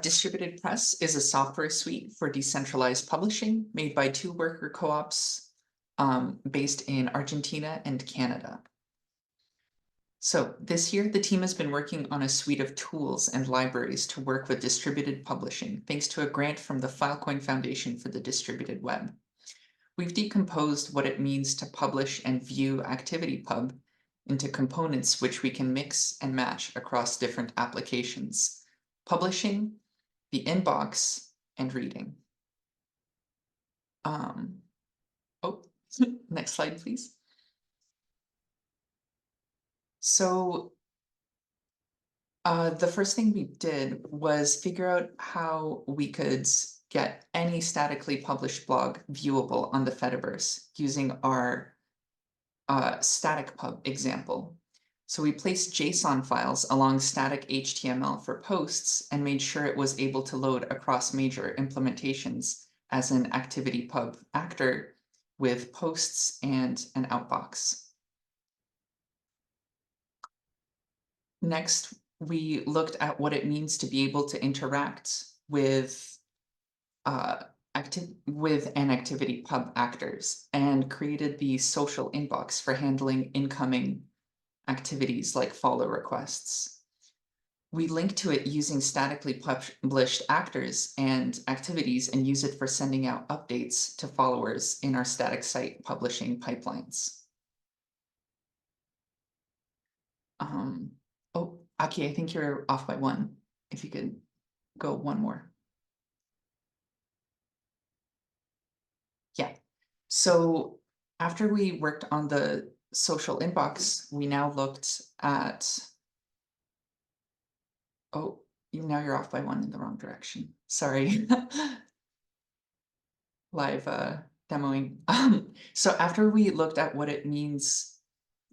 Distributed Press is a software suite for decentralized publishing made by two worker co-ops based in Argentina and Canada. So this year, the team has been working on a suite of tools and libraries to work with distributed publishing, thanks to a grant from the Filecoin Foundation for the Distributed Web. We've decomposed what it means to publish and view ActivityPub into components which we can mix and match across different applications: publishing, the inbox, and reading. Next slide, please. So the first thing we did was figure out how we could get any statically published blog viewable on the Fediverse using our static pub example. So we placed JSON files along static HTML for posts and made sure it was able to load across major implementations as an ActivityPub actor with posts and an outbox. Next, we looked at what it means to be able to interact with an ActivityPub actors and created the social inbox for handling incoming activities like follow requests. We link to it using statically published actors and activities and use it for sending out updates to followers in our static site publishing pipelines. Aki, I think you're off by one. If you could go one more. Yeah. So after we worked on the social inbox, we now looked at, now you're off by one in the wrong direction. Sorry. Live demoing. So after we looked at what it means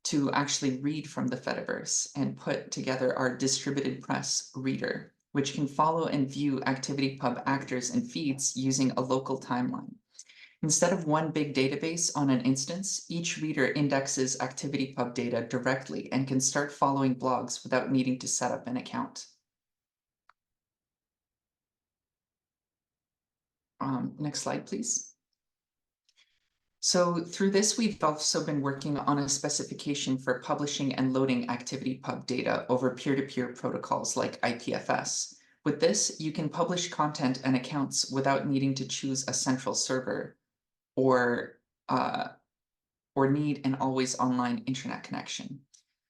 to actually read from the Fediverse and put together our distributed press reader, which can follow and view ActivityPub actors and feeds using a local timeline. Instead of one big database on an instance, each reader indexes ActivityPub data directly and can start following blogs without needing to set up an account. Next slide, please. So through this, we've also been working on a specification for publishing and loading ActivityPub data over peer-to-peer protocols like IPFS. With this, you can publish content and accounts without needing to choose a central server or need an always online internet connection.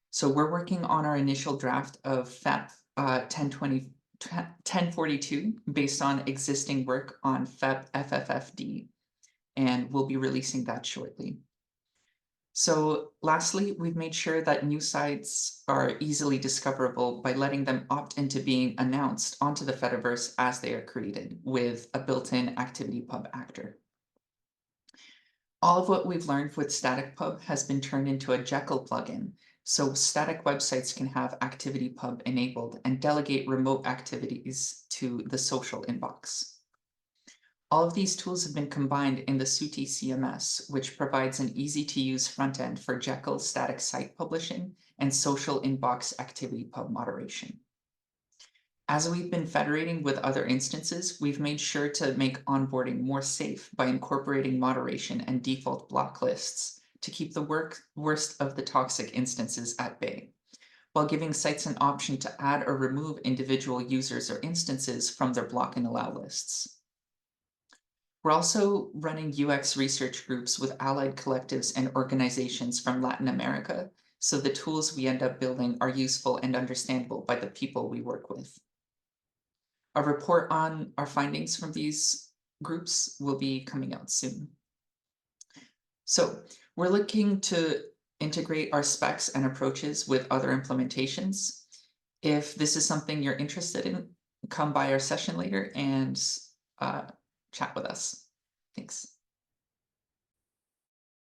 So we're working on our initial draft of FEP 1042 based on existing work on FEP FFFD, and we'll be releasing that shortly. So lastly, we've made sure that new sites are easily discoverable by letting them opt into being announced onto the Fediverse as they are created with a built-in ActivityPub actor. All of what we've learned with StaticPub has been turned into a Jekyll plugin, so static websites can have ActivityPub enabled and delegate remote activities to the social inbox. All of these tools have been combined in the Sooty CMS, which provides an easy-to-use front end for Jekyll static site publishing and social inbox ActivityPub moderation. As we've been federating with other instances, we've made sure to make onboarding more safe by incorporating moderation and default block lists to keep the worst of the toxic instances at bay, while giving sites an option to add or remove individual users or instances from their block and allow lists. We're also running UX research groups with allied collectives and organizations from Latin America, so the tools we end up building are useful and understandable by the people we work with. A report on our findings from these groups will be coming out soon. So we're looking to integrate our specs and approaches with other implementations. If this is something you're interested in, come by our session later and chat with us. Thanks.